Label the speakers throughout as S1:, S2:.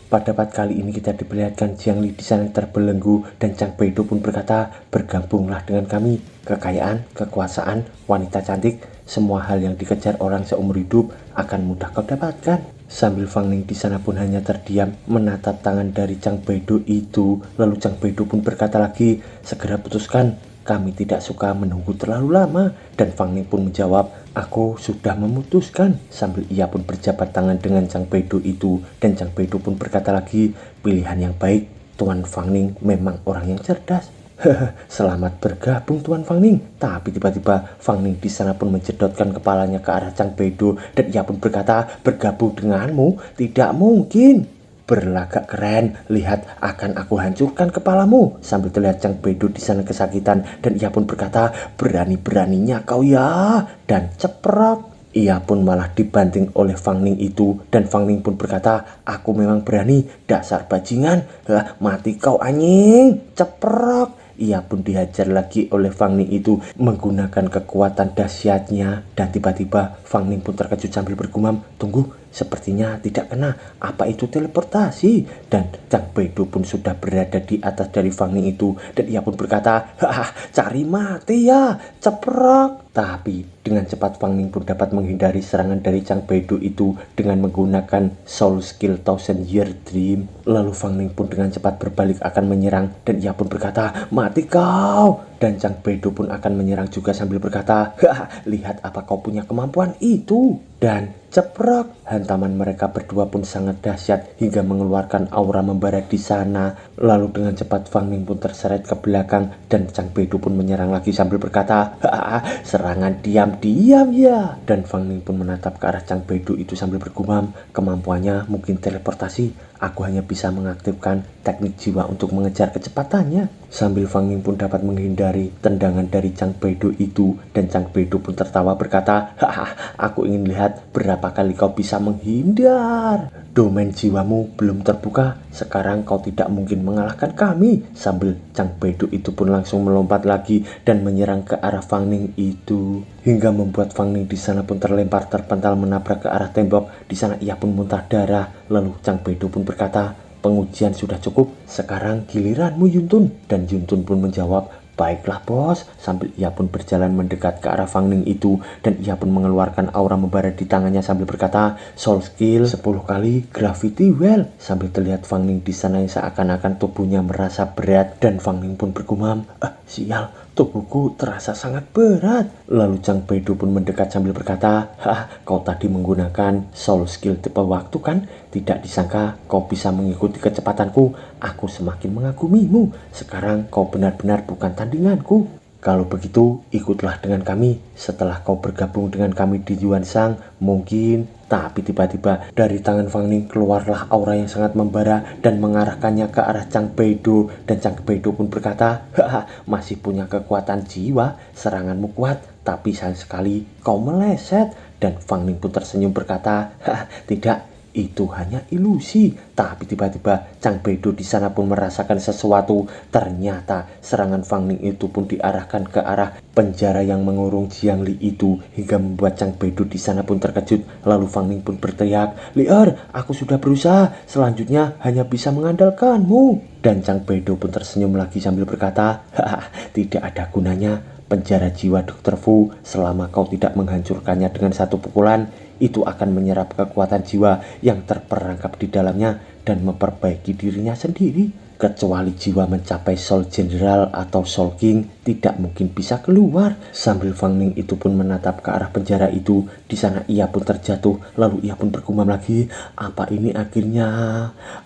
S1: Pada part kali ini kita diperlihatkan Jiang Li di sana terbelenggu dan Chang Beidou pun berkata, bergabunglah dengan kami. Kekayaan, kekuasaan, wanita cantik, semua hal yang dikejar orang seumur hidup akan mudah kau dapatkan. Sambil Fang Ning di sana pun hanya terdiam menatap tangan dari Chang Beidou itu. Lalu Chang Beidou pun berkata lagi, segera putuskan, kami tidak suka menunggu terlalu lama. Dan Fang Ning pun menjawab, aku sudah memutuskan. Sambil ia pun berjabat tangan dengan Chang Beidou itu. Dan Chang Beidou pun berkata lagi, pilihan yang baik, Tuan Fang Ning memang orang yang cerdas. Selamat bergabung Tuan Fang Ning. Tapi tiba-tiba Fang Ning di sana pun menjedotkan kepalanya ke arah Chang Beidou dan ia pun berkata, bergabung denganmu tidak mungkin. Berlagak keren, lihat akan aku hancurkan kepalamu. Sambil terlihat Chang Beidou di sana kesakitan dan ia pun berkata, berani-beraninya kau ya. Dan ceprot. Ia pun malah dibanting oleh Fang Ning itu dan Fang Ning pun berkata, aku memang berani, dasar bajingan. Lah, mati kau anjing. Ceprot. Ia pun dihajar lagi oleh Fang Ning itu menggunakan kekuatan dahsyatnya. Dan tiba-tiba Fang Ning pun terkejut sambil bergumam, tunggu, sepertinya tidak kena. Apa itu teleportasi? Dan Chang Beidou pun sudah berada di atas dari Fang Ning itu. Dan ia pun berkata, haha, cari mati ya, ceprok. Tapi dengan cepat Fang Ning pun dapat menghindari serangan dari Chang Beidou itu dengan menggunakan Soul Skill Thousand Year Dream. Lalu Fang Ning pun dengan cepat berbalik akan menyerang dan ia pun berkata, mati kau. Dan Chang Beidou pun akan menyerang juga sambil berkata, haha, lihat apa kau punya kemampuan itu. Dan ceprok, hantaman mereka berdua pun sangat dahsyat hingga mengeluarkan aura membara di sana. Lalu dengan cepat Fang Ning pun terseret ke belakang dan Chang Beidou pun menyerang lagi sambil berkata, haha, serangan diam-diam ya. Dan Fang Ning pun menatap ke arah Chang Beidou itu sambil bergumam, kemampuannya mungkin teleportasi. Aku hanya bisa mengaktifkan teknik jiwa untuk mengejar kecepatannya. Sambil Fang Ning pun dapat menghindari tendangan dari Chang Beidou itu dan Chang Beidou pun tertawa berkata, haha, aku ingin lihat berapa kali kau bisa menghindar. Domain jiwamu belum terbuka, sekarang kau tidak mungkin mengalahkan kami. Sambil Chang Beidou itu pun langsung melompat lagi dan menyerang ke arah Fang Ning itu hingga membuat Fang Ning di sana pun terlempar terpental menabrak ke arah tembok. Di sana ia pun muntah darah. Lalu Chang Beidou pun berkata, pengujian sudah cukup, sekarang giliranmu Yuntun. Dan Yuntun pun menjawab, baiklah bos. Sambil ia pun berjalan mendekat ke arah Fang Ning itu dan ia pun mengeluarkan aura membara di tangannya sambil berkata, Soul Skill 10 kali Gravity Well. Sambil terlihat Fang Ning di sana yang seakan-akan tubuhnya merasa berat dan Fang Ning pun bergumam, sial, tubuhku terasa sangat berat. Lalu Chang Beidou pun mendekat sambil berkata, kau tadi menggunakan Soul Skill tipe waktu kan? Tidak disangka kau bisa mengikuti kecepatanku. Aku semakin mengagumimu. Sekarang kau benar-benar bukan tandinganku. Kalau begitu, ikutlah dengan kami. Setelah kau bergabung dengan kami di Yuan Shang, mungkin. Tapi tiba-tiba dari tangan Fang Ning keluarlah aura yang sangat membara dan mengarahkannya ke arah Chang Beidou. Dan Chang Beidou pun berkata, haha, masih punya kekuatan jiwa, seranganmu kuat, tapi sayang sekali kau meleset. Dan Fang Ning pun tersenyum berkata, haha, tidak, itu hanya ilusi. Tapi tiba-tiba Chang Beidou di sana pun merasakan sesuatu. Ternyata serangan Fang Ning itu pun diarahkan ke arah penjara yang mengurung Jiang Li itu hingga membuat Chang Beidou di sana pun terkejut. Lalu Fang Ning pun berteriak, Liar, aku sudah berusaha. Selanjutnya hanya bisa mengandalkanmu. Dan Chang Beidou pun tersenyum lagi sambil berkata, haha, tidak ada gunanya penjara jiwa Dr. Fu selama kau tidak menghancurkannya dengan satu pukulan. Itu akan menyerap kekuatan jiwa yang terperangkap di dalamnya dan memperbaiki dirinya sendiri. Kecuali jiwa mencapai Soul General atau Soul King, tidak mungkin bisa keluar. Sambil Fang Ning itu pun menatap ke arah penjara itu, di sana ia pun terjatuh. Lalu ia pun bergumam lagi, apa ini akhirnya?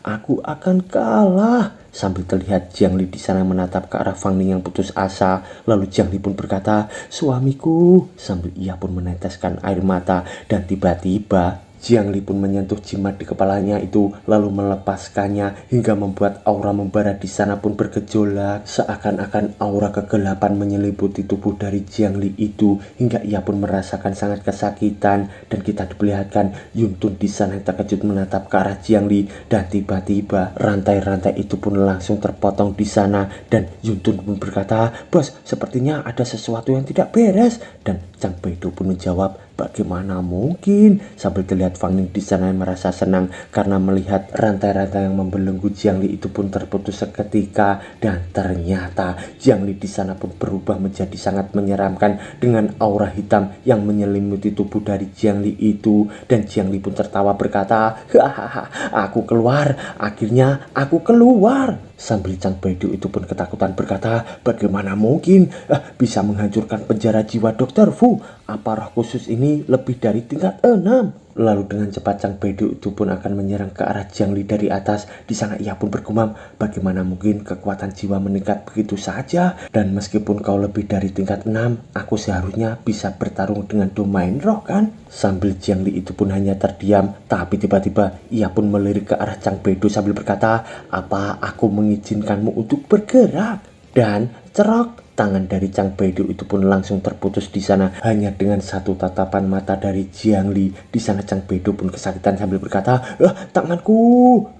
S1: Aku akan kalah. Sambil terlihat Jiang Li di sana menatap ke arah Fang Ning yang putus asa. Lalu Jiang Li pun berkata, suamiku. Sambil ia pun meneteskan air mata dan tiba-tiba Jiang Li pun menyentuh jimat di kepalanya itu lalu melepaskannya hingga membuat aura membara di sana pun bergejolak. Seakan-akan aura kegelapan menyelimuti tubuh dari Jiang Li itu hingga ia pun merasakan sangat kesakitan. Dan kita diperlihatkan Yuntun di sana yang terkejut menatap ke arah Jiang Li dan tiba-tiba rantai-rantai itu pun langsung terpotong di sana dan Yuntun pun berkata, bos, sepertinya ada sesuatu yang tidak beres. Dan Chang Beidou pun menjawab, bagaimana mungkin? Sambil terlihat Fang Ning di sana merasa senang karena melihat rantai-rantai yang membelenggu Jiang Li itu pun terputus seketika, dan ternyata Jiang Li di sana pun berubah menjadi sangat menyeramkan dengan aura hitam yang menyelimuti tubuh dari Jiang Li itu. Dan Jiang Li pun tertawa berkata, "Hahaha, aku keluar, akhirnya aku keluar." Sambil Chang Beidou itu pun ketakutan berkata, "Bagaimana mungkin bisa menghancurkan penjara jiwa Dr. Fu? Apa roh khusus ini lebih dari tingkat 6?" Lalu dengan cepat Chang Beidou itu pun akan menyerang ke arah Jiang Li dari atas. Di sana ia pun bergumam, "Bagaimana mungkin kekuatan jiwa meningkat begitu saja? Dan meskipun kau lebih dari tingkat 6, aku seharusnya bisa bertarung dengan domain roh kan?" Sambil Jiang Li itu pun hanya terdiam, tapi tiba-tiba ia pun melirik ke arah Chang Beidou sambil berkata, "Apa aku mengizinkanmu untuk bergerak?" Dan cerok, tangan dari Chang Beidou itu pun langsung terputus di sana hanya dengan satu tatapan mata dari Jiang Li. Di sana Chang Beidou pun kesakitan sambil berkata, "Tanganku!"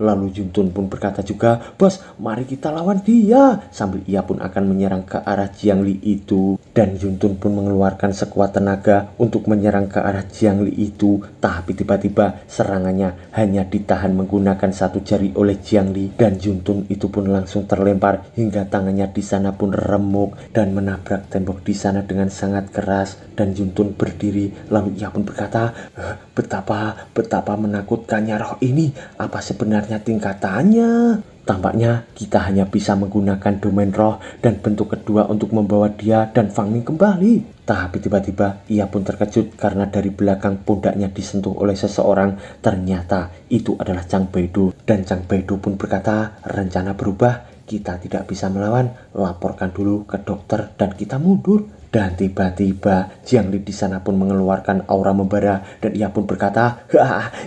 S1: Lalu Jun Tun pun berkata juga, "Bos, mari kita lawan dia." Sambil ia pun akan menyerang ke arah Jiang Li itu. Dan Jun Tun pun mengeluarkan sekuat tenaga untuk menyerang ke arah Jiang Li itu. Tapi tiba-tiba serangannya hanya ditahan menggunakan satu jari oleh Jiang Li. Dan Jun Tun itu pun langsung terlempar hingga tangannya di sana pun remuk dan menabrak tembok di sana dengan sangat keras. Dan Jun Tun berdiri, lalu ia pun berkata, betapa menakutkannya roh ini. Apa sebenarnya tingkatannya?" Tampaknya kita hanya bisa menggunakan domain roh dan bentuk kedua untuk membawa dia dan Fang Ning kembali. Tapi tiba-tiba ia pun terkejut karena dari belakang pundaknya disentuh oleh seseorang. Ternyata itu adalah Chang Beidou. Dan Chang Beidou pun berkata, "Rencana berubah, kita tidak bisa melawan, laporkan dulu ke dokter dan kita mundur." Dan tiba-tiba Jiang Li di sana pun mengeluarkan aura membara dan ia pun berkata,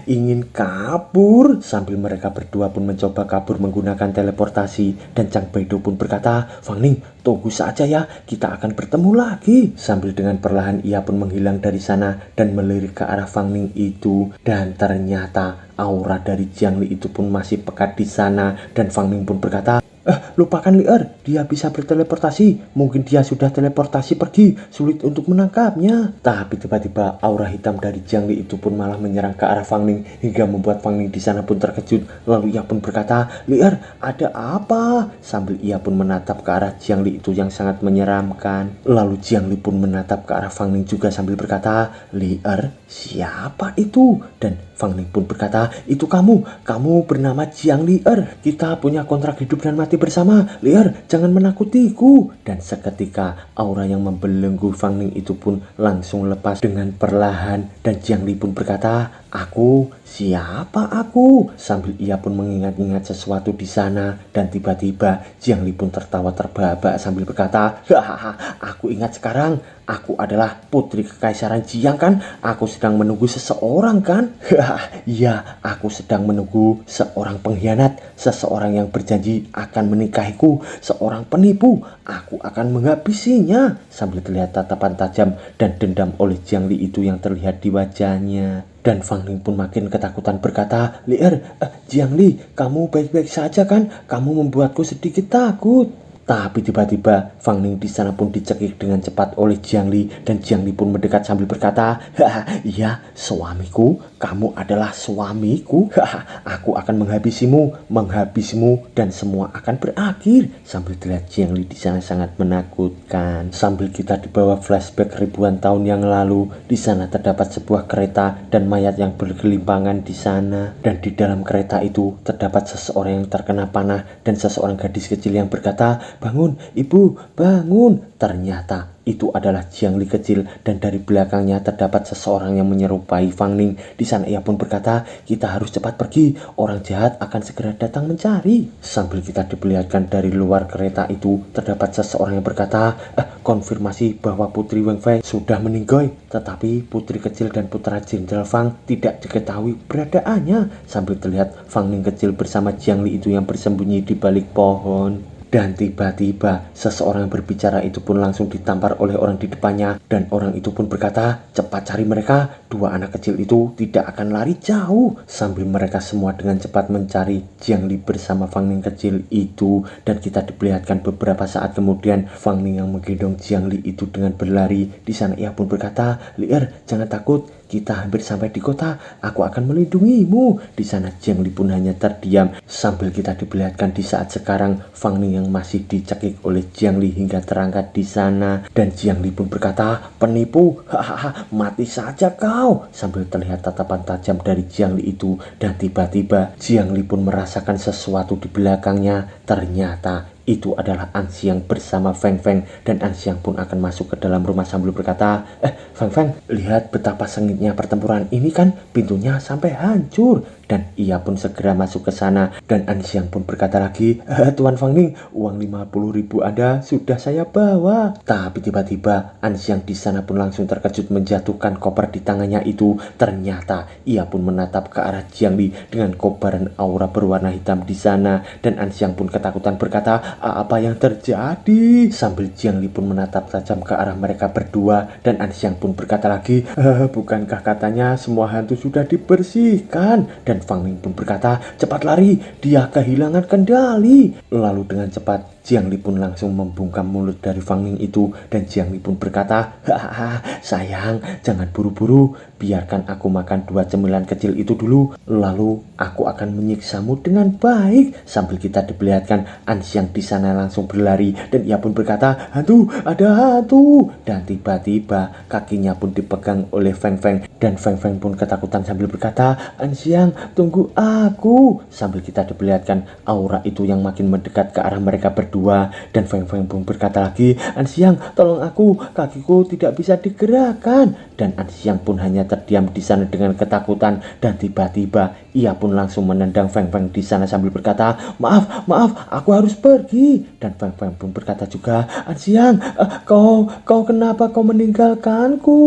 S1: "Ingin kabur?" Sambil mereka berdua pun mencoba kabur menggunakan teleportasi. Dan Chang Beidou pun berkata, "Fang Ning, tunggu saja ya, kita akan bertemu lagi." Sambil dengan perlahan ia pun menghilang dari sana dan melirik ke arah Fang Ning itu. Dan ternyata aura dari Jiang Li itu pun masih pekat di sana. Dan Fang Ning pun berkata, "Lupakan Lier, dia bisa berteleportasi. Mungkin dia sudah teleportasi pergi, sulit untuk menangkapnya." Tapi tiba-tiba aura hitam dari Jiang Li itu pun malah menyerang ke arah Fang Ning hingga membuat Fang Ning di sana pun terkejut. Lalu ia pun berkata, "Lier, ada apa?" Sambil ia pun menatap ke arah Jiang Li itu yang sangat menyeramkan. Lalu Jiang Li pun menatap ke arah Fang Ning juga sambil berkata, "Lier, siapa itu?" Dan Fang Ning pun berkata, "Itu kamu bernama Jiang Lier. Kita punya kontrak hidup dan mati bersama. Lier, jangan menakutiku." Dan seketika aura yang membelenggu Fang Ning itu pun langsung lepas dengan perlahan. Dan Jiang Li pun berkata, Siapa aku?" Sambil ia pun mengingat-ingat sesuatu di sana. Dan tiba-tiba Jiang Li pun tertawa terbahak sambil berkata, "Aku ingat sekarang. Aku adalah putri kekaisaran Jiang kan? Aku sedang menunggu seseorang kan?" "Ya, aku sedang menunggu seorang pengkhianat, seseorang yang berjanji akan menikahiku, seorang penipu. Aku akan menghabisinya." Sambil terlihat tatapan tajam dan dendam oleh Jiang Li itu yang terlihat di wajahnya. Dan Fang Ning pun makin ketakutan berkata, "Lier, Jiang Li, kamu baik-baik saja kan? Kamu membuatku sedikit takut." Tapi tiba-tiba Fang Ning di sana pun dicekik dengan cepat oleh Jiang Li. Dan Jiang Li pun mendekat sambil berkata, "Iya, suamiku, kamu adalah suamiku. Aku akan menghabisimu dan semua akan berakhir." Sambil terlihat Jiang Li di sana sangat menakutkan. Sambil kita dibawa flashback ribuan tahun yang lalu, di sana terdapat sebuah kereta dan mayat yang bergelimpangan di sana. Dan di dalam kereta itu terdapat seseorang yang terkena panah dan seseorang gadis kecil yang berkata, "Bangun, ibu, bangun." Ternyata itu adalah Jiang Li kecil dan dari belakangnya terdapat seseorang yang menyerupai Fang Ning. Di sana ia pun berkata, "Kita harus cepat pergi, orang jahat akan segera datang mencari." Sambil kita diperlihatkan dari luar kereta itu terdapat seseorang yang berkata, "Konfirmasi bahwa Putri Weng Fei sudah meninggoy, tetapi putri kecil dan putra Jenderal Fang tidak diketahui beradaannya." Sambil terlihat Fang Ning kecil bersama Jiang Li itu yang bersembunyi di balik pohon. Dan tiba-tiba seseorang yang berbicara itu pun langsung ditampar oleh orang di depannya. Dan orang itu pun berkata, cepat cari mereka, dua anak kecil itu tidak akan lari jauh. Sambil mereka semua dengan cepat mencari Jiang Li bersama Fang Ning kecil itu. Dan kita diperlihatkan beberapa saat kemudian Fang Ning yang menggendong Jiang Li itu dengan berlari. Di sana ia pun berkata, Li'er, jangan takut, kita hampir sampai di kota, aku akan melindungimu. Di sana Jiang Li pun hanya terdiam sambil kita diperlihatkan di saat sekarang Fang Ning yang masih dicekik oleh Jiang Li hingga terangkat di sana. Dan Jiang Li pun berkata, penipu, hahaha, mati saja kau. Sambil terlihat tatapan tajam dari Jiang Li itu. Dan tiba-tiba Jiang Li pun merasakan sesuatu di belakangnya. Ternyata itu adalah An Xiang bersama Feng Feng. Dan An Xiang pun akan masuk ke dalam rumah sambil berkata, Feng Feng, lihat betapa sengitnya pertempuran ini kan, pintunya sampai hancur. Dan ia pun segera masuk ke sana. Dan An Xiang pun berkata lagi, Tuan Fang Ning, uang 50.000 Anda sudah saya bawa. Tapi tiba-tiba An Xiang di sana pun langsung terkejut menjatuhkan koper di tangannya itu. Ternyata ia pun menatap ke arah Jiang Li dengan kobaran aura berwarna hitam di sana. Dan An Xiang pun ketakutan berkata, apa yang terjadi? Sambil Jiang Li pun menatap tajam ke arah mereka berdua. Dan An Xiang pun berkata lagi, bukankah katanya semua hantu sudah dibersihkan? Dan Fang Ning pun berkata, cepat lari, dia kehilangan kendali. Lalu dengan cepat Jiang Li pun langsung membungkam mulut dari Fang Ning itu. Dan Jiang Li pun berkata, hahaha, sayang, jangan buru-buru, biarkan aku makan 2 cemilan kecil itu dulu, lalu aku akan menyiksamu dengan baik. Sambil kita diperlihatkan An Xiang di sana langsung berlari. Dan ia pun berkata, hantu, ada hantu. Dan tiba-tiba kakinya pun dipegang oleh Feng Feng. Dan Feng Feng pun ketakutan sambil berkata, An Xiang, tunggu aku. Sambil kita diperlihatkan aura itu yang makin mendekat ke arah mereka berdua. Dan Feng Feng pun berkata lagi, An Xiang, tolong aku, kakiku tidak bisa digerakkan. Dan An Xiang pun hanya terdiam di sana dengan ketakutan. Dan tiba-tiba ia pun langsung menendang Feng Feng di sana sambil berkata, maaf, aku harus pergi. Dan Feng Feng pun berkata juga, An Xiang, kau kenapa kau meninggalkanku?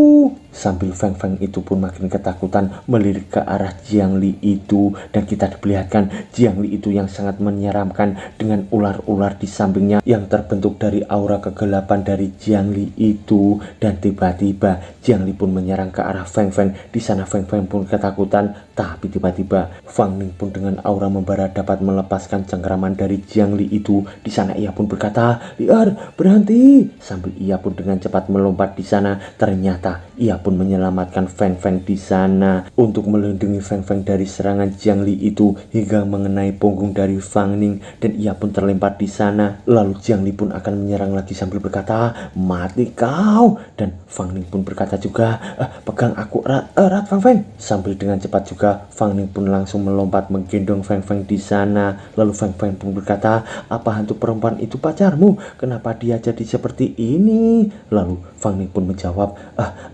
S1: Sambil Feng Feng itu pun makin ketakutan melirik ke arah Jiang Li itu. Dan kita diperlihatkan Jiang Li itu yang sangat menyeramkan dengan ular-ular di sampingnya yang terbentuk dari aura kegelapan dari Jiang Li itu. Dan tiba-tiba Jiang Li pun menyerang ke arah Feng Feng. Di sana Feng Feng pun ketakutan. Tapi tiba-tiba Fang Ning pun dengan aura membara dapat melepaskan cengkeraman dari Jiang Li itu. Di sana ia pun berkata, Li'er, berhenti. Sambil ia pun dengan cepat melompat di sana. Ternyata ia pun menyelamatkan Feng Feng di sana. Untuk melindungi Feng Feng dari serangan Jiang Li itu hingga mengenai punggung dari Fang Ning. Dan ia pun terlempar di sana. Lalu Jiang Li pun akan menyerang lagi sambil berkata, mati kau. Dan Fang Ning pun berkata juga, pegang aku erat Feng Feng. Sambil dengan cepat juga Fang Ning pun langsung melompat menggendong Feng Feng di sana. Lalu Feng Feng pun berkata, apa hantu perempuan itu pacarmu? Kenapa dia jadi seperti ini? Lalu Fang Ning pun menjawab,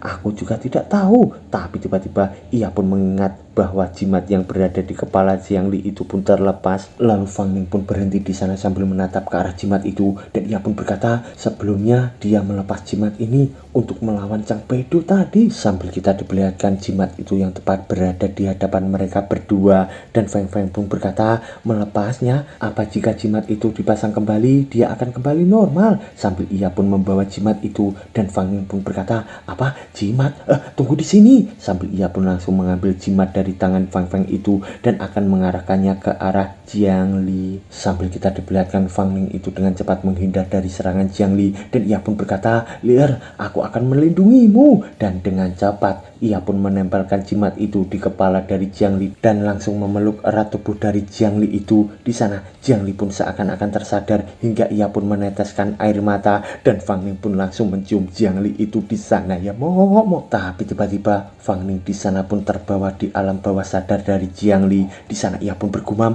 S1: aku juga tidak tahu. Tapi tiba-tiba ia pun mengingat bahwa jimat yang berada di kepala Jiang Li itu pun terlepas. Lalu Fang Ning pun berhenti di sana sambil menatap ke arah jimat itu. Dan ia pun berkata, sebelumnya dia melepas jimat ini untuk melawan Chang Beidou tadi. Sambil kita diperlihatkan jimat itu yang tepat berada di hadapan mereka berdua. Dan Feng Feng pun berkata, melepasnya, apa jika jimat itu dipasang kembali, dia akan kembali normal. Sambil ia pun membawa jimat itu. Dan Fang Ning pun berkata, apa jimat? Tunggu di sini. Sambil ia pun langsung mengambil jimat dari tangan Fang Feng itu dan akan mengarahkannya ke arah Jiang Li. Sambil kita diperlihatkan Fang Ning itu dengan cepat menghindar dari serangan Jiang Li. Dan ia pun berkata, Li'er, aku akan melindungimu. Dan dengan cepat ia pun menempelkan jimat itu di kepala dari Jiang Li dan langsung memeluk erat tubuh dari Jiang Li itu. Di sana Jiang Li pun seakan-akan tersadar hingga ia pun meneteskan air mata. Dan Fang Ning pun langsung mencium Jiang Li itu di sana ya momok. Tapi tiba-tiba Fang Ning di sana pun terbawa di alam bawah sadar dari Jiang Li. Di sana ia pun bergumam,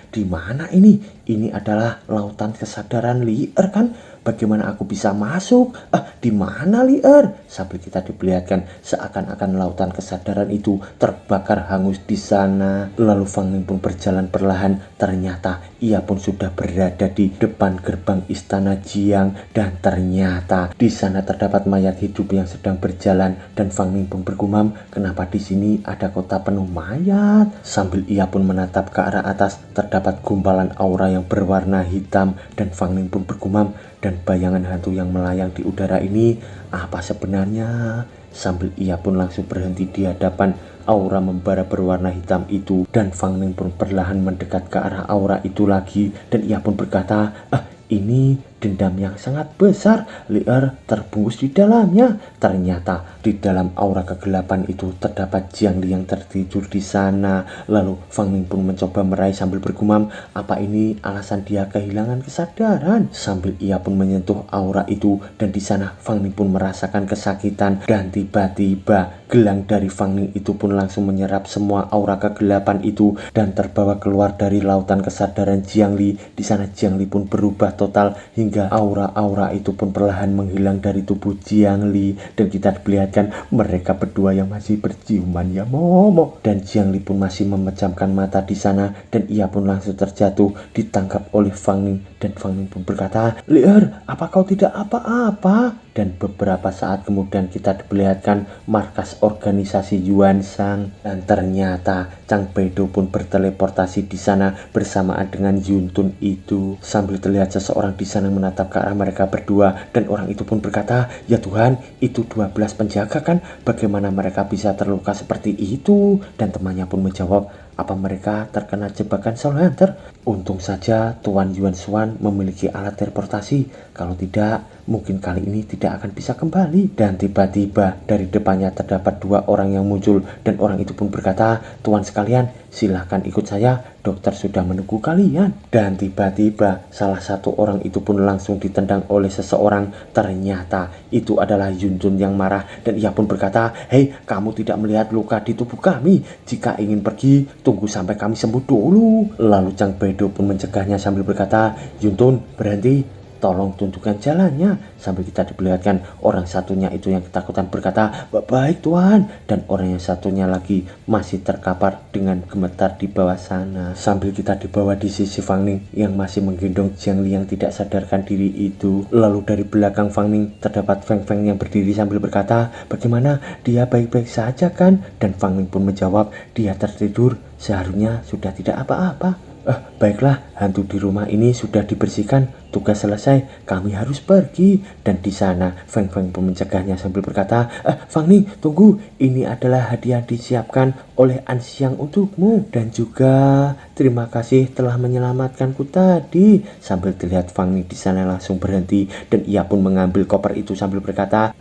S1: di mana ini? Ini adalah lautan kesadaran Li'er kan? bagaimana aku bisa masuk? Di mana Lier? Sambil kita diperlihatkan seakan-akan lautan kesadaran itu terbakar hangus di sana. Lalu Fang Ning pun berjalan perlahan. Ternyata ia pun sudah berada di depan gerbang istana Jiang, dan ternyata di sana terdapat mayat hidup yang sedang berjalan. Dan Fang Ning pun bergumam, kenapa di sini ada kota penuh mayat? Sambil ia pun menatap ke arah atas, terdapat gumpalan aura yang berwarna hitam, dan Fang Ning pun bergumam, dan bayangan hantu yang melayang di udara ini apa sebenarnya? Sambil ia pun langsung berhenti di hadapan aura membara berwarna hitam itu, dan Fang Ning pun perlahan mendekat ke arah aura itu lagi, dan ia pun berkata, ini dendam yang sangat besar, Lier terbungkus di dalamnya. Ternyata di dalam aura kegelapan itu terdapat Jiang Li yang tertidur di sana. Lalu Fang Ning pun mencoba meraih sambil bergumam, apa ini alasan dia kehilangan kesadaran? Sambil ia pun menyentuh aura itu, dan di sana Fang Ning pun merasakan kesakitan, dan tiba-tiba gelang dari Fang Ning itu pun langsung menyerap semua aura kegelapan itu dan terbawa keluar dari lautan kesadaran Jiang Li. Di sana Jiang Li pun berubah total hingga aura-aura itu pun perlahan menghilang dari tubuh Jiang Li, dan kita diperlihatkan mereka berdua yang masih berciuman ya Momo. Dan Jiang Li pun masih memejamkan mata di sana, dan ia pun langsung terjatuh ditangkap oleh Fang Ning, dan Fang Ning pun berkata, Lier, apa kau tidak apa-apa? Dan beberapa saat kemudian kita diperlihatkan markas organisasi Yuan Shang, dan ternyata Chang Beidou pun berteleportasi di sana bersamaan dengan Yun Tun itu. Sambil terlihat seseorang di sana menatap ke arah mereka berdua, dan orang itu pun berkata, ya Tuhan, itu 12 penjaga kan? Bagaimana mereka bisa terluka seperti itu? Dan temannya pun menjawab, apa mereka terkena jebakan Soul Hunter? Untung saja Tuan Yuan Xuan memiliki alat teleportasi. Kalau tidak, mungkin kali ini tidak akan bisa kembali. Dan tiba-tiba dari depannya terdapat dua orang yang muncul, dan orang itu pun berkata, Tuan sekalian, silahkan ikut saya, dokter sudah menunggu kalian. Dan tiba-tiba salah satu orang itu pun langsung ditendang oleh seseorang. Ternyata itu adalah Yun Jun yang marah, dan ia pun berkata, hei, kamu tidak melihat luka di tubuh kami? Jika ingin pergi, tunggu sampai kami sembuh dulu. Lalu Chang Beidou pun mencegahnya sambil berkata, Yun Tun, berhenti, tolong tunjukkan jalannya. Sambil kita diperlihatkan orang satunya itu yang ketakutan berkata, baik Tuan. Dan orang yang satunya lagi masih terkapar dengan gemetar di bawah sana. Sambil kita dibawa di sisi Fang Ning yang masih menggendong Jiang Li yang tidak sadarkan diri itu. Lalu dari belakang Fang Ning terdapat Feng Feng yang berdiri sambil berkata, bagaimana, dia baik-baik saja kan? Dan Fang Ning pun menjawab, dia tertidur, seharusnya sudah tidak apa-apa. Baiklah, hantu di rumah ini sudah dibersihkan, tugas selesai, kami harus pergi. Dan di sana Feng Feng pun mencegahnya sambil berkata, Fang Ning, tunggu, ini adalah hadiah disiapkan oleh An Xiang untukmu, dan juga terima kasih telah menyelamatkanku tadi. Sambil terlihat Fang Ning di sana langsung berhenti, dan ia pun mengambil koper itu sambil berkata,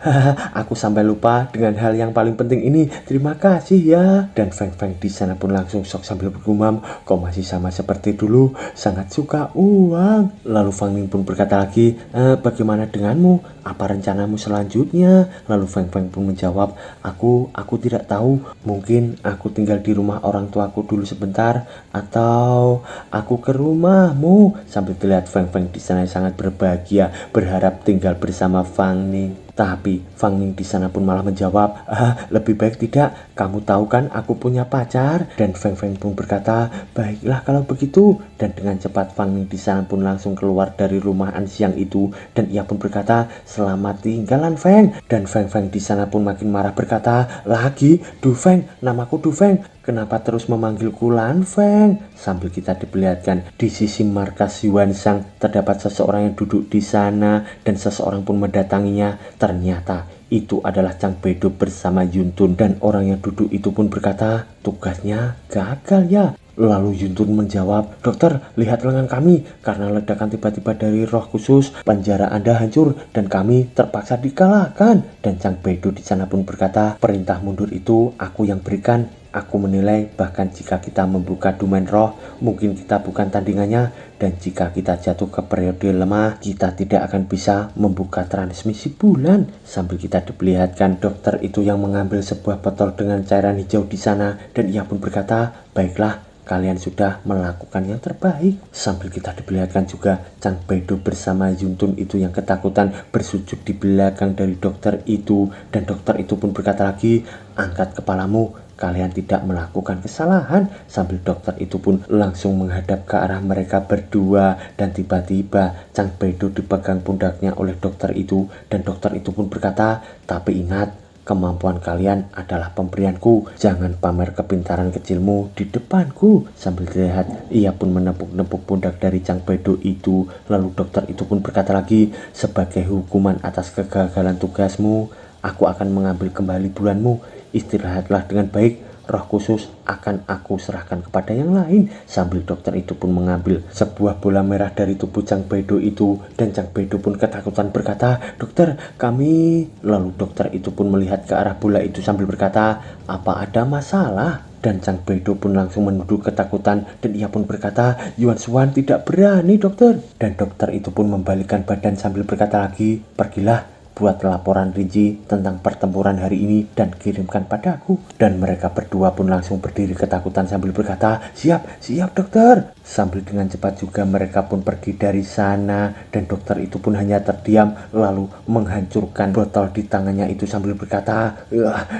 S1: aku sampai lupa dengan hal yang paling penting ini, terima kasih ya. Dan Feng Feng di sana pun langsung shock sambil bergumam, kau masih sama seperti dulu, sangat suka uang. Lalu Fang Ning pun berkata lagi, bagaimana denganmu? Apa rencanamu selanjutnya? Lalu Feng Feng pun menjawab, aku tidak tahu, mungkin aku tinggal di rumah orang tuaku dulu sebentar, atau aku ke rumahmu. Sambil terlihat Feng Feng di sana sangat berbahagia, berharap tinggal bersama Fang Ning. Tapi Fang Ning di sana pun malah menjawab, lebih baik tidak, kamu tahu kan aku punya pacar. Dan Feng Feng pun berkata, baiklah kalau begitu. Dan dengan cepat Fang Ning di sana pun langsung keluar dari rumah An Xiang itu, dan ia pun berkata, selamat tinggal An Feng. Dan Feng Feng di sana pun makin marah berkata, lagi Du Feng, namaku Du Feng, kenapa terus memanggilku Lan Feng? Sambil kita diperlihatkan di sisi markas Yuan Shang terdapat seseorang yang duduk di sana, dan seseorang pun mendatanginya. Ternyata itu adalah Chang Beidou bersama Yun Tun, dan orang yang duduk itu pun berkata, tugasnya gagal ya. Lalu Yun Tun menjawab, dokter, lihat lengan kami, karena ledakan tiba-tiba dari roh khusus, penjara Anda hancur dan kami terpaksa dikalahkan. Dan Chang Beidou di sana pun berkata, perintah mundur itu aku yang berikan. Aku menilai bahkan jika kita membuka domain roh, mungkin kita bukan tandingannya, dan jika kita jatuh ke periode lemah, kita tidak akan bisa membuka transmisi bulan. Sambil kita diperlihatkan dokter itu yang mengambil sebuah botol dengan cairan hijau di sana, dan ia pun berkata, baiklah, kalian sudah melakukan yang terbaik. Sambil kita diperlihatkan juga Chang Beidou bersama Yuntun itu yang ketakutan bersujud di belakang dari dokter itu. Dan dokter itu pun berkata lagi, angkat kepalamu, kalian tidak melakukan kesalahan. Sambil dokter itu pun langsung menghadap ke arah mereka berdua. Dan tiba-tiba Chang Beidou dipegang pundaknya oleh dokter itu. Dan dokter itu pun berkata, tapi ingat, kemampuan kalian adalah pemberianku. Jangan pamer kepintaran kecilmu di depanku. Sambil terlihat ia pun menepuk-nepuk pundak dari Chang Beidou itu. Lalu dokter itu pun berkata lagi, sebagai hukuman atas kegagalan tugasmu, aku akan mengambil kembali bulanmu. Istirahatlah dengan baik. Roh khusus akan aku serahkan kepada yang lain. Sambil dokter itu pun mengambil sebuah bola merah dari tubuh Chang Beidou itu. Dan Chang Beidou pun ketakutan berkata, dokter, kami... Lalu dokter itu pun melihat ke arah bola itu sambil berkata, apa ada masalah? Dan Chang Beidou pun langsung menuduh ketakutan. Dan ia pun berkata, Yuan Shuan tidak berani, dokter. Dan dokter itu pun membalikkan badan sambil berkata lagi, pergilah, buat laporan rinci tentang pertempuran hari ini dan kirimkan padaku. Dan mereka berdua pun langsung berdiri ketakutan sambil berkata, siap, siap dokter. Sambil dengan cepat juga mereka pun pergi dari sana. Dan dokter itu pun hanya terdiam lalu menghancurkan botol di tangannya itu sambil berkata,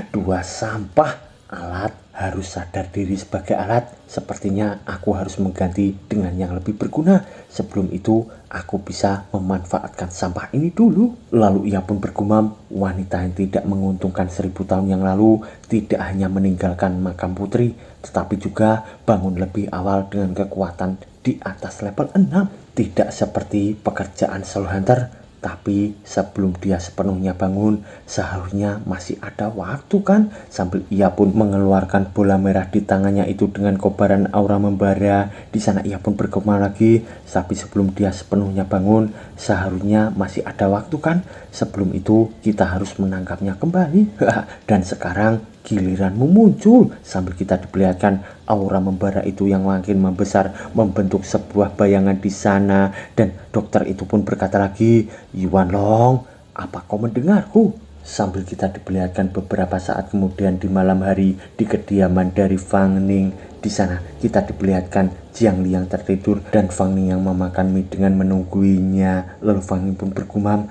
S1: dua sampah. Alat harus sadar diri sebagai alat. Sepertinya aku harus mengganti dengan yang lebih berguna. Sebelum itu aku bisa memanfaatkan sampah ini dulu. Lalu ia pun bergumam, wanita yang tidak menguntungkan 1000 tahun yang lalu tidak hanya meninggalkan makam putri, tetapi juga bangun lebih awal dengan kekuatan di atas level 6. Tidak seperti pekerjaan Soul Hunter, tapi sebelum dia sepenuhnya bangun, seharusnya masih ada waktu kan? Sambil ia pun mengeluarkan bola merah di tangannya itu dengan kobaran aura membara. Di sana ia pun bergumam lagi, tapi sebelum dia sepenuhnya bangun, seharusnya masih ada waktu kan? Sebelum itu kita harus menangkapnya kembali. Dan sekarang giliranmu muncul. Sambil kita diperlihatkan aura membara itu yang makin membesar, membentuk sebuah bayangan di sana. Dan dokter itu pun berkata lagi, Yuan Long, apa kau mendengarku? Sambil kita diperlihatkan beberapa saat kemudian di malam hari di kediaman dari Fang Ning. Di sana kita diperlihatkan Jiang Li yang tertidur dan Fang Ning yang memakan mie dengan menungguinya. Lalu Fang Ning pun bergumam,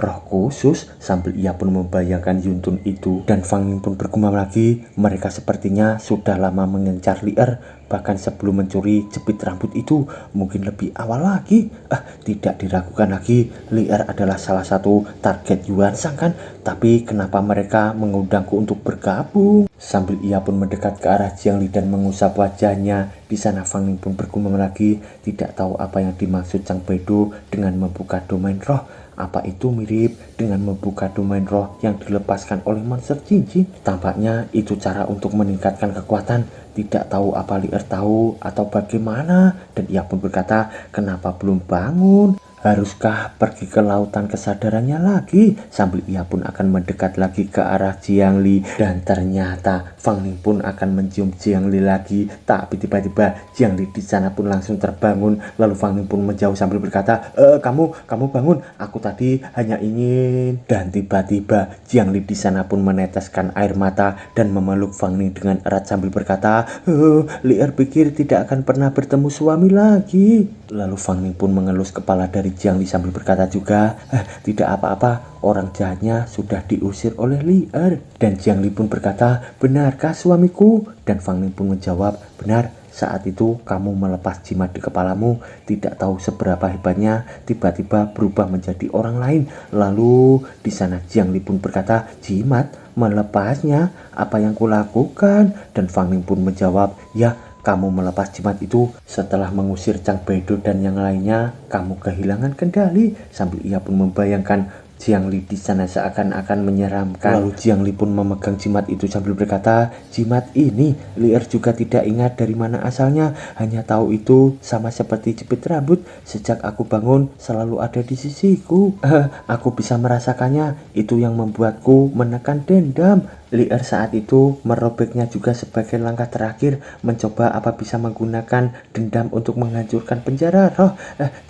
S1: roh khusus. Sambil ia pun membayangkan Yuntun itu. Dan Fang Ning pun bergumam lagi, mereka sepertinya sudah lama mengencar Li Er. Bahkan sebelum mencuri jepit rambut itu, mungkin lebih awal lagi. Tidak diragukan lagi, Li Er adalah salah satu target Yuan Shang kan? Tapi kenapa mereka mengundangku untuk bergabung? Sambil ia pun mendekat ke arah Jiang Li dan mengusap wajahnya. Di sana Fang Ning pun bergumam lagi, tidak tahu apa yang dimaksud Chang Beidou dengan membuka domain roh. Apa itu mirip dengan membuka domain roh yang dilepaskan oleh monster cincin? Tampaknya itu cara untuk meningkatkan kekuatan. Tidak tahu apa Li Er tahu atau bagaimana. Dan ia pun berkata, kenapa belum bangun? Haruskah pergi ke lautan kesadarannya lagi? Sambil ia pun akan mendekat lagi ke arah Jiang Li. Dan ternyata Fang Ning pun akan mencium Jiang Li lagi. Tapi tiba-tiba Jiang Li di sana pun langsung terbangun. Lalu Fang Ning pun menjauh sambil berkata, kamu bangun, aku tadi hanya ingin. Dan tiba-tiba Jiang Li di sana pun meneteskan air mata dan memeluk Fang Ning dengan erat sambil berkata, Li Er pikir tidak akan pernah bertemu suami lagi. Lalu Fang Ning pun mengelus kepala dari Jiang Li sambil berkata juga, tidak apa-apa, orang jahatnya sudah diusir oleh Li Er. Dan Jiang Li pun berkata, benarkah suamiku? Dan Fang Ning pun menjawab, benar. Saat itu kamu melepas jimat di kepalamu, tidak tahu seberapa hebatnya, tiba-tiba berubah menjadi orang lain. Lalu di sana Jiang Li pun berkata, jimat? Melepasnya? Apa yang kulakukan? Dan Fang Ning pun menjawab, ya, kamu melepas jimat itu setelah mengusir Chang Beidou dan yang lainnya, kamu kehilangan kendali. Sambil ia pun membayangkan Jiang Li di sana seakan-akan menyeramkan. Lalu Jiang Li pun memegang jimat itu sambil berkata, jimat ini Li Er juga tidak ingat dari mana asalnya, hanya tahu itu sama seperti jepit rambut. Sejak aku bangun selalu ada di sisiku. Aku bisa merasakannya, itu yang membuatku menekan dendam. Lier saat itu merobeknya juga sebagai langkah terakhir, mencoba apa bisa menggunakan dendam untuk menghancurkan penjara roh.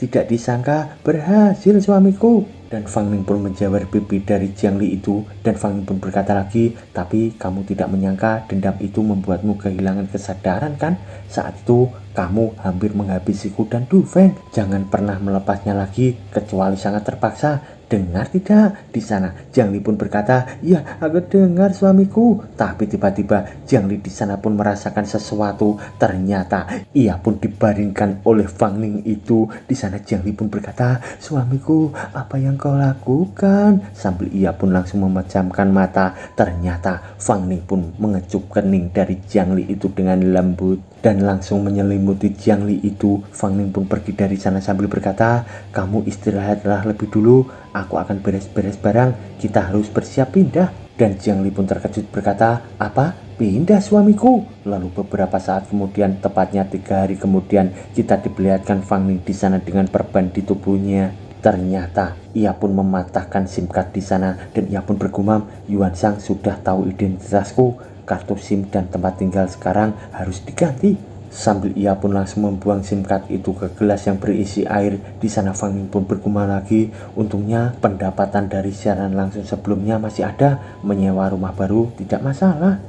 S1: Tidak disangka berhasil suamiku. Dan Fang Ning pun menjawab pipi dari Jiang Li itu, dan Fang Ning pun berkata lagi, tapi kamu tidak menyangka dendam itu membuatmu kehilangan kesadaran kan? Saat itu kamu hampir menghabisiku dan Du Feng. Jangan pernah melepasnya lagi kecuali sangat terpaksa. Dengar tidak? Di sana Jiang Li pun berkata, "Ya, aku dengar suamiku." Tapi tiba-tiba Jiang Li di sana pun merasakan sesuatu. Ternyata ia pun dibaringkan oleh Fang Ning itu. Di sana Jiang Li pun berkata, "Suamiku, apa yang kau lakukan?" Sambil ia pun langsung memejamkan mata. Ternyata Fang Ning pun mengecup kening dari Jiang Li itu dengan lembut dan langsung menyelimuti Jiang Li itu. Fang Ning pun pergi dari sana sambil berkata, "Kamu istirahatlah lebih dulu. Aku akan beres-beres barang, kita harus bersiap pindah." Dan Jiang Li pun terkejut berkata, "Apa? Pindah suamiku?" Lalu beberapa saat kemudian, tepatnya 3 hari kemudian, kita diperlihatkan Fang Ning di sana dengan perban di tubuhnya. Ternyata ia pun mematahkan SIM card di sana dan ia pun bergumam, "Yuan Shang sudah tahu identitasku. Kartu SIM dan tempat tinggal sekarang harus diganti." Sambil ia pun langsung membuang SIM card itu ke gelas yang berisi air. Di sana Fang Ning pun bergumam lagi, untungnya pendapatan dari siaran langsung sebelumnya masih ada, menyewa rumah baru tidak masalah.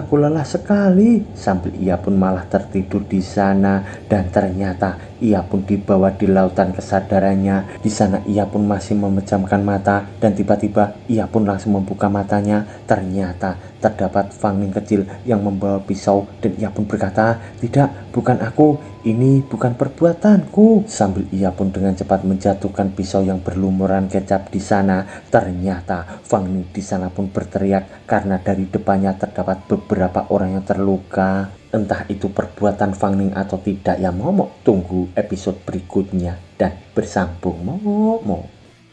S1: Aku lelah sekali. Sambil ia pun malah tertidur di sana dan ternyata ia pun dibawa di lautan kesadarannya. Di sana ia pun masih memejamkan mata dan tiba-tiba ia pun langsung membuka matanya. Ternyata terdapat Fang Ning kecil yang membawa pisau dan ia pun berkata, "Tidak, bukan aku. Ini bukan perbuatanku." Sambil ia pun dengan cepat menjatuhkan pisau yang berlumuran kecap di sana. Ternyata Fang Ning di sana pun berteriak karena dari depannya terdapat beberapa orang yang terluka. Entah itu perbuatan Fang Ning atau tidak ya Momo. Tunggu episode berikutnya dan bersambung Momo.